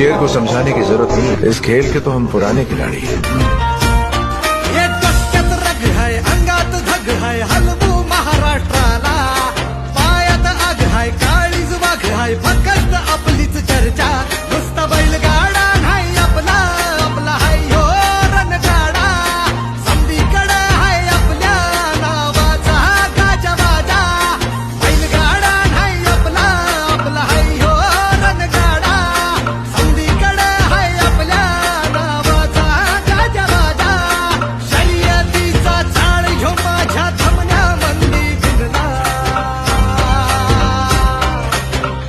शेर को समझाने की जरूरत नहीं है, इस खेल के तो हम पुराने खिलाड़ी हैं। ये डोक्यात रग है, अंगात धग है, हलवू महाराष्ट्राला. पायात आग है, काळीज वाघ है, फक्त आपलीच चर्चा. नुसता बैलगाडा नाही आपला, आपला हाय ह्यो रणगाडा. समदीकडे हाय आपल्या नावाचा गाजवाजा. बैलगाडा नाही आपला, आपला हाय ह्यो रणगाडा. समदीकडे हाय आपल्या नावाचा गाजवाजा. शर्यतीचा चाळ ह्यो माझ्या थमण्यामंदी भिनला.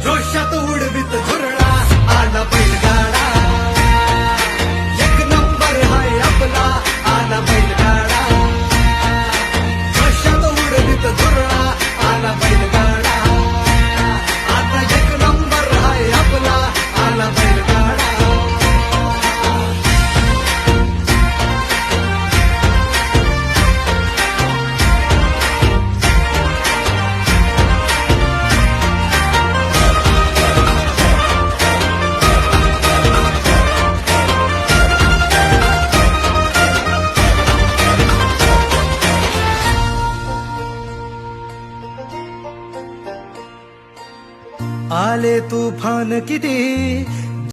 जोशात उडवीत झुरळा आला बैलगाडा. एक नंबर हाय आपला आला बैलगाडा. जोशात उडवीत झुरळा आला बैलगाडा. आता एक नंबर हाय आपला आला बैलगाडा. आले तुफान किती